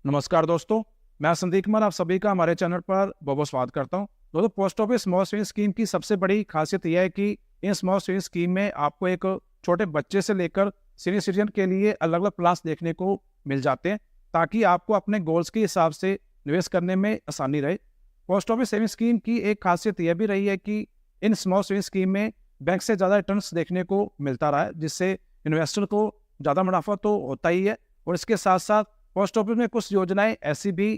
नमस्कार दोस्तों, मैं संदीप कुमार आप सभी का हमारे चैनल पर बहुत बहुत स्वागत करता हूं। दोस्तों, post office small saving scheme की सबसे बड़ी खासियत यह है कि इन स्मॉल सेविंग स्कीम में आपको एक छोटे बच्चे से लेकर सीनियर सिटीजन के लिए अलग अलग प्लान्स देखने को मिल जाते हैं, ताकि आपको अपने गोल्स के हिसाब से निवेश करने में आसानी रहे। पोस्ट ऑफिस सेविंग स्कीम की एक खासियत यह भी रही है कि इन स्मॉल सेविंग स्कीम में बैंक से ज़्यादा रिटर्न्स देखने को मिलता रहा है, जिससे इन्वेस्टर को ज़्यादा मुनाफा तो होता ही है। और इसके साथ साथ पोस्ट ऑफिस में कुछ योजनाएं ऐसी भी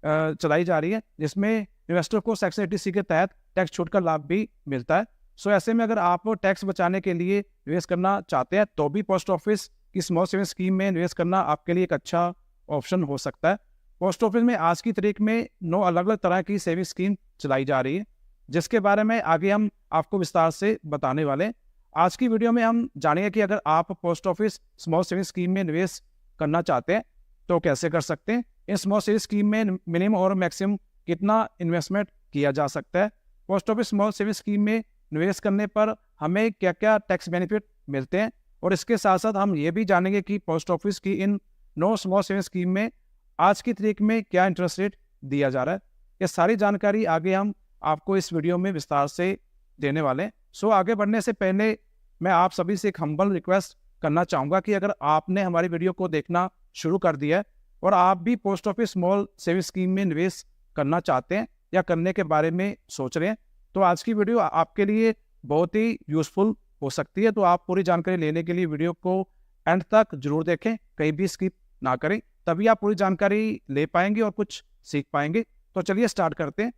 चलाई जा रही है जिसमें इन्वेस्टर को सेक्शन 80C के तहत टैक्स छूट का लाभ भी मिलता है। सो ऐसे में अगर आप टैक्स बचाने के लिए निवेश करना चाहते हैं तो भी पोस्ट ऑफिस की स्मॉल सेविंग स्कीम में निवेश करना आपके लिए एक अच्छा ऑप्शन हो सकता है। पोस्ट ऑफिस में आज की तारीख में 9 अलग अलग तरह की सेविंग स्कीम चलाई जा रही है, जिसके बारे में आगे हम आपको विस्तार से बताने वाले हैं। आज की वीडियो में हम जानेंगे कि अगर आप post office small saving scheme में निवेश करना चाहते हैं तो कैसे कर सकते हैं, इन स्मॉल सेविंग स्कीम में मिनिमम और मैक्सिमम कितना इन्वेस्टमेंट किया जा सकता है, post office small saving scheme में निवेश करने पर हमें क्या क्या टैक्स बेनिफिट मिलते हैं, और इसके साथ साथ हम ये भी जानेंगे कि पोस्ट ऑफिस की इन 9 स्मॉल सेविंग स्कीम में आज की तारीख में क्या इंटरेस्ट रेट दिया जा रहा है। ये सारी जानकारी आगे हम आपको इस वीडियो में विस्तार से देने वाले हैं। सो आगे बढ़ने से पहले मैं आप सभी से एक हम्बल रिक्वेस्ट करना चाहूँगा कि अगर आपने हमारी वीडियो को देखना शुरू कर दिया है और आप भी post office small saving scheme में निवेश करना चाहते हैं या करने के बारे में सोच रहे हैं, तो आज की वीडियो आपके लिए बहुत ही यूजफुल हो सकती है। तो आप पूरी जानकारी लेने के लिए वीडियो को एंड तक जरूर देखें, कहीं भी स्किप ना करें, तभी आप पूरी जानकारी ले पाएंगे और कुछ सीख पाएंगे। तो चलिए स्टार्ट करते हैं।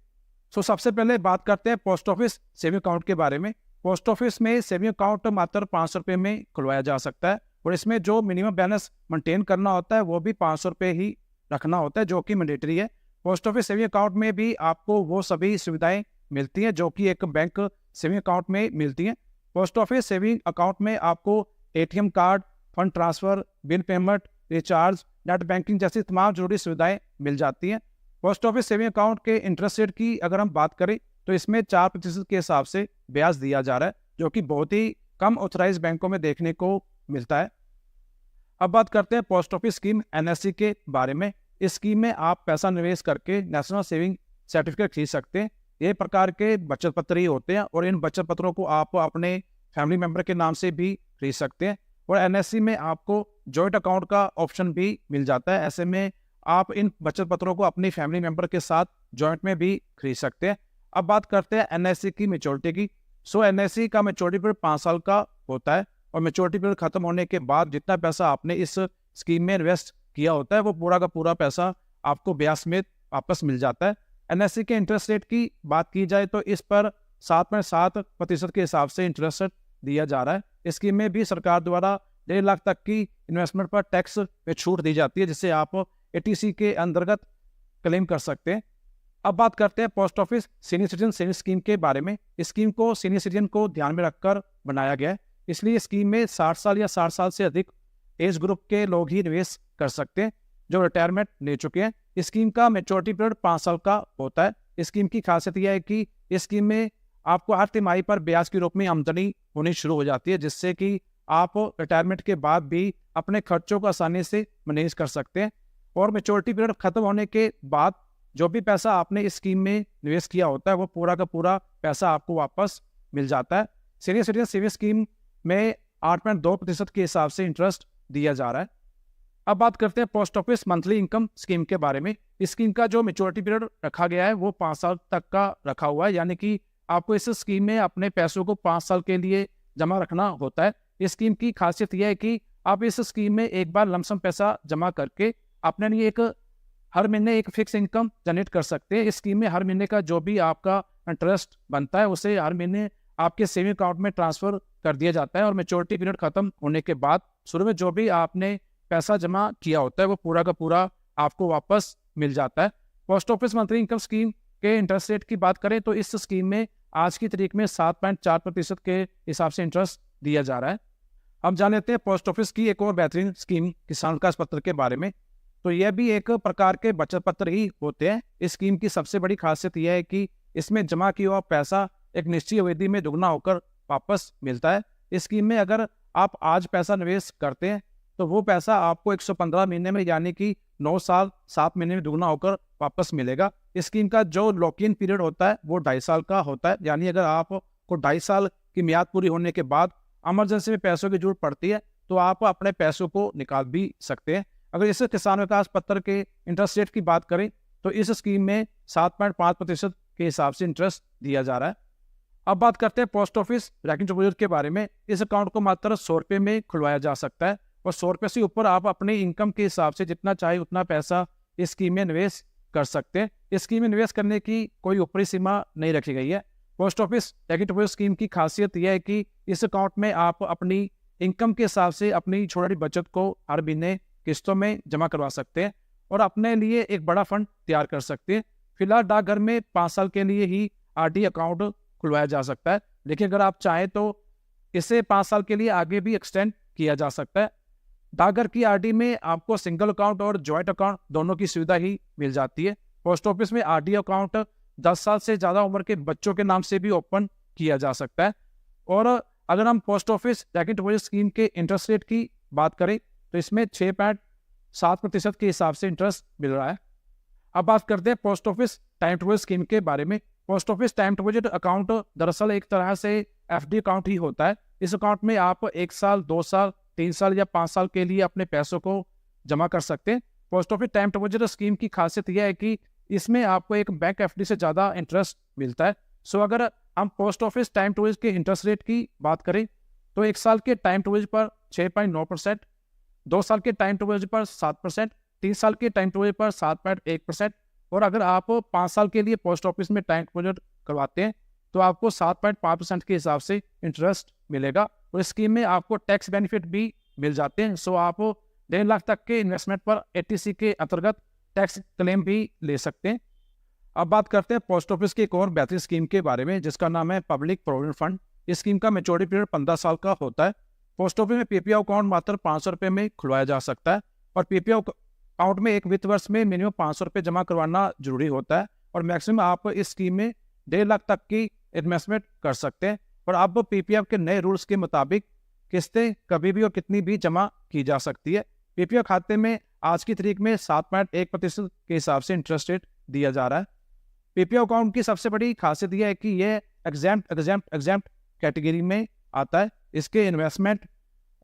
सबसे पहले बात करते हैं पोस्ट ऑफिस सेविंग अकाउंट के बारे में। पोस्ट ऑफिस में सेविंग अकाउंट मात्र 500 रुपये में खुलवाया जा सकता है, और इसमें जो मिनिमम बैलेंस मेंटेन करना होता है वो भी 500 रुपये ही रखना होता है, जो कि मैंडेटरी है। पोस्ट ऑफिस सेविंग अकाउंट में भी आपको वो सभी सुविधाएं मिलती हैं जो कि एक बैंक सेविंग अकाउंट में मिलती हैं। पोस्ट ऑफिस सेविंग अकाउंट में आपको ATM card, fund transfer, bill payment, recharge, net banking जैसी तमाम जरूरी सुविधाएं मिल जाती हैं। पोस्ट ऑफिस सेविंग अकाउंट के इंटरेस्ट रेट की अगर हम बात करें तो इसमें 4% के हिसाब से ब्याज दिया जा रहा है, जो कि बहुत ही कम ऑथराइज बैंकों में देखने को मिलता है। अब बात करते हैं पोस्ट ऑफिस स्कीम NSC के बारे में। इस स्कीम में आप पैसा निवेश करके नेशनल सेविंग सर्टिफिकेट खरीद सकते हैं। ये प्रकार के बचत पत्र ही होते हैं, और इन बचत पत्रों को आप अपने फैमिली मेंबर के नाम से भी खरीद सकते हैं। और NSC में आपको जॉइंट अकाउंट का ऑप्शन भी मिल जाता है। ऐसे में आप इन बचत पत्रों को अपनी फैमिली मेंबर के साथ जॉइंट में भी खरीद सकते हैं। अब बात करते हैं NSC की मैच्योरिटी की। NSC का मैच्योरिटी पीरियड 5 साल का होता है, और मैच्योरिटी पीरियड खत्म होने के बाद जितना पैसा आपने इस स्कीम में इन्वेस्ट किया होता है वो पूरा का पूरा पैसा आपको ब्याज समेत वापस मिल जाता है। NSC के इंटरेस्ट रेट की बात की जाए तो इस पर 7.7% के हिसाब से इंटरेस्ट दिया जा रहा है। इस स्कीम में भी सरकार द्वारा 1.5 लाख तक की इन्वेस्टमेंट पर टैक्स पे छूट दी जाती है, जिससे आप 80C के अंतर्गत क्लेम कर सकते हैं। अब बात करते हैं post office senior citizen saving scheme के बारे में। इस स्कीम को सीनियर सिटीजन को ध्यान में रखकर बनाया गया है, इसलिए स्कीम में 60 साल या 60 साल से अधिक एज ग्रुप के लोग ही निवेश कर सकते हैं जो रिटायरमेंट ले चुके हैं। इस स्कीम का मैच्योरिटी पीरियड 5 साल का होता है। इस स्कीम की खासियत यह है कि इस स्कीम में आपको हर तिमाही पर ब्याज के रूप में आमदनी होनी शुरू हो जाती है, जिससे कि आप रिटायरमेंट के बाद भी अपने खर्चों को आसानी से मैनेज कर सकते हैं। और मैच्योरिटी पीरियड खत्म होने के बाद जो भी पैसा आपने इस स्कीम में निवेश किया होता है वो पूरा का पूरा पैसा आपको वापस मिल जाता है। सीनियर सिटीजन सेविंग स्कीम में 8.2% के हिसाब से इंटरेस्ट दिया जा रहा है। अब बात करते हैं post office monthly income scheme के बारे में। इस स्कीम का जो मैच्योरिटी पीरियड रखा गया है वो 5 साल तक का रखा हुआ है, यानी कि आपको इस स्कीम में अपने पैसों को 5 साल के लिए जमा रखना होता है। इस स्कीम की खासियत यह है कि आप इस स्कीम में एक बार लमसम पैसा जमा करके अपने लिए हर महीने एक फिक्स इनकम जनरेट कर सकते हैं। इस स्कीम में हर महीने का जो भी आपका इंटरेस्ट बनता है उसे हर महीने आपके सेविंग अकाउंट में ट्रांसफर कर दिया जाता है, और मैच्योरिटी पीरियड खत्म होने के बाद शुरू में जो भी आपने पैसा जमा किया होता है वो पूरा का पूरा आपको वापस मिल जाता है। Post office monthly income scheme के इंटरेस्ट रेट की बात करें तो इस स्कीम में आज की तारीख में 7.4% के हिसाब से इंटरेस्ट दिया जा रहा है। अब जान लेते हैं पोस्ट ऑफिस की एक और बेहतरीन स्कीम किसान विकास पत्र के बारे में। तो यह भी एक प्रकार के बचत पत्र ही होते हैं। इस स्कीम की सबसे बड़ी खासियत यह है कि इसमें जमा किया हुआ पैसा एक निश्चित अवधि में दुगना होकर वापस मिलता है। इस स्कीम में अगर आप आज पैसा निवेश करते हैं तो वो पैसा आपको 115 महीने में यानी कि 9 साल 7 महीने में दुगना होकर वापस मिलेगा। इस स्कीम का जो लॉक इन पीरियड होता है वो 2.5 साल का होता है, यानी अगर आपको 2.5 साल की मियाद पूरी होने के बाद इमरजेंसी में पैसों की जरूरत पड़ती है तो आप अपने पैसों को निकाल भी सकते हैं। अगर इस किसान विकास पत्र के इंटरेस्ट रेट की बात करें तो इस स्कीम में 7.5% के हिसाब से इंटरेस्ट दिया जा रहा है। अब बात करते हैं पोस्ट ऑफिस रैकिंग डिपॉजिट के बारे में। इस अकाउंट को मात्र 100 रुपये में खुलवाया जा सकता है और 100 रुपये से ऊपर आप अपने इनकम के हिसाब से जितना चाहे उतना पैसा इस स्कीम में निवेश कर सकते हैं। इस स्कीम में निवेश करने की कोई ऊपरी सीमा नहीं रखी गई है। Post office ranking deposit scheme की खासियत यह है कि इस अकाउंट में आप अपनी इनकम के हिसाब से अपनी छोटी बचत को हर महीने किस्तों में जमा करवा सकते हैं और अपने लिए एक बड़ा फंड तैयार कर सकते हैं। फिलहाल डाकघर में 5 साल के लिए ही आरडी अकाउंट खुलवाया जा सकता है, लेकिन अगर आप चाहें तो इसे 5 साल के लिए आगे भी एक्सटेंड किया जा सकता है। डाकघर की आरडी में आपको सिंगल अकाउंट और जॉइंट अकाउंट दोनों की सुविधा ही मिल जाती है। पोस्ट ऑफिस में आरडी अकाउंट 10 साल से ज़्यादा उम्र के बच्चों के नाम से भी ओपन किया जा सकता है। और अगर हम post office ranking deposit scheme के इंटरेस्ट रेट की बात करें तो इसमें 6.7% के हिसाब से इंटरेस्ट मिल रहा है। अब बात करते हैं post office time deposit scheme के बारे में। Post office time deposit account दरअसल एक तरह से एफडी अकाउंट ही होता है। इस अकाउंट में आप 1 साल 2 साल 3 साल या 5 साल के लिए अपने पैसों को जमा कर सकते हैं। Post office time deposit scheme की खासियत यह है कि इसमें आपको एक बैंक एफडी से ज़्यादा इंटरेस्ट मिलता है। सो अगर हम पोस्ट ऑफिस टाइम डिपॉजिट के इंटरेस्ट रेट की बात करें तो 1 साल के टाइम डिपॉजिट पर 6.9%, 2 साल के टाइम डिपॉजिट पर 7%, 3 साल के टाइम डिपॉजिट पर 7.1% और अगर आप 5 साल के लिए पोस्ट ऑफिस में टाइम डिपॉजिट करवाते हैं तो आपको 7.5% के हिसाब से इंटरेस्ट मिलेगा। और इस स्कीम में आपको टैक्स बेनिफिट भी मिल जाते हैं। सो आप 1.5 लाख तक के इन्वेस्टमेंट पर एटीसी के अंतर्गत टैक्स क्लेम भी ले सकते हैं। अब बात करते हैं पोस्ट ऑफिस की एक और बेहतरीन स्कीम के बारे में जिसका नाम है पब्लिक प्रोविडेंट फंड। इस स्कीम का मैच्योरिटी पीरियड 15 साल का होता है। पोस्ट ऑफिस में पीपीएफ अकाउंट मात्र 500 रुपये में खुलवाया जा सकता है और पीपीएफ अकाउंट में एक वित्त वर्ष में मिनिमम 500 रुपये जमा करवाना जरूरी होता है और मैक्सिमम आप इस स्कीम में 1.5 लाख तक की इन्वेस्टमेंट कर सकते हैं। और अब पीपीएफ के नए रूल्स के मुताबिक किस्तें कभी भी और कितनी भी जमा की जा सकती है। पीपीएफ खाते में आज की तारीख में 7.1% के हिसाब से इंटरेस्ट रेट दिया जा रहा है। पीपीएफ अकाउंट की सबसे बड़ी खासियत यह है कि यह एग्जाम्प्ट कैटेगरी में आता है। इसके इन्वेस्टमेंट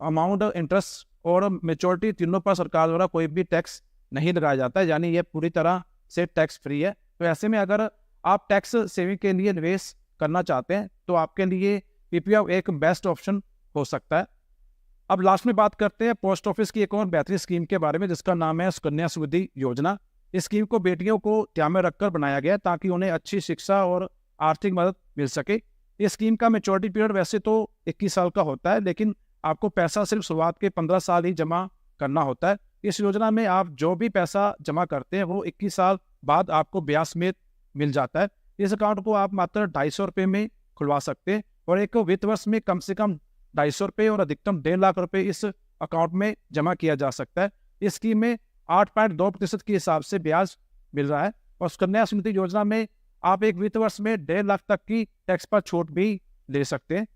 अमाउंट, इंटरेस्ट और मेच्योरिटी तीनों पर सरकार द्वारा कोई भी टैक्स नहीं लगाया जाता है, यानी यह पूरी तरह से टैक्स फ्री है। तो ऐसे में अगर आप टैक्स सेविंग के लिए निवेश करना चाहते हैं तो आपके लिए पीपीएफ एक बेस्ट ऑप्शन हो सकता है। अब लास्ट में बात करते हैं पोस्ट ऑफिस की एक और बेहतरीन स्कीम के बारे में जिसका नाम है सुकन्या समृद्धि योजना। इस स्कीम को बेटियों को ध्यान में रखकर बनाया गया ताकि उन्हें अच्छी शिक्षा और आर्थिक मदद मिल सके। इस स्कीम का मैच्योरिटी पीरियड वैसे तो 21 साल का होता है, लेकिन आपको पैसा सिर्फ शुरुआत के 15 साल ही जमा करना होता है। इस योजना में आप जो भी पैसा जमा करते हैं वो 21 साल बाद आपको ब्याज समेत मिल जाता है। इस अकाउंट को आप मात्र 250 रुपये में खुलवा सकते हैं और एक वित्त वर्ष में कम से कम 250 रुपये और अधिकतम 1.5 लाख रुपये इस अकाउंट में जमा किया जा सकता है। इस स्कीम में 8.2% के हिसाब से ब्याज मिल रहा है और सुकन्या समृद्धि योजना में आप एक वित्त वर्ष में 1.5 लाख तक की टैक्स पर छूट भी ले सकते हैं।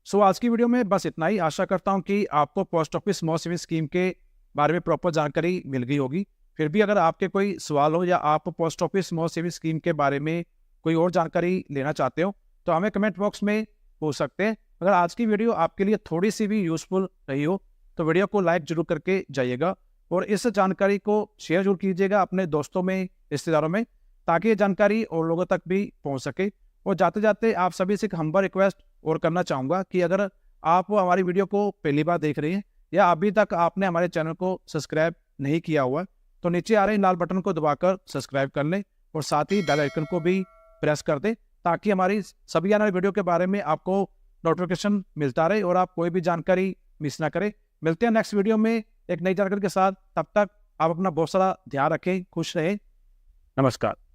सो आज की वीडियो में बस इतना ही। आशा करता हूं कि आपको post office small saving scheme के बारे में प्रॉपर जानकारी मिल गई होगी। फिर भी अगर आपके कोई सवाल हो या आप post office small saving scheme के बारे में कोई और जानकारी लेना चाहते हो तो हमें कमेंट बॉक्स में पूछ सकते हैं। अगर आज की वीडियो आपके लिए थोड़ी सी भी यूजफुल रही हो तो वीडियो को लाइक जरूर करके जाइएगा और इस जानकारी को शेयर जरूर कीजिएगा अपने दोस्तों में, रिश्तेदारों में, ताकि ये जानकारी और लोगों तक भी पहुंच सके। और जाते जाते आप सभी से एक हम्बल रिक्वेस्ट और करना चाहूँगा कि अगर आप हमारी वीडियो को पहली बार देख रहे हैं या अभी तक आपने हमारे चैनल को सब्सक्राइब नहीं किया हुआ तो नीचे आ रहे लाल बटन को दबाकर सब्सक्राइब कर लें और साथ ही बेल आइकन को भी प्रेस कर दें ताकि हमारी सभी आने वाली वीडियो के बारे में आपको नोटिफिकेशन मिलता रहे और आप कोई भी जानकारी मिस ना करें। मिलते हैं नेक्स्ट वीडियो में एक नई जानकारी के साथ। तब तक आप अपना बहुत सारा ध्यान रखें, खुश रहें। नमस्कार।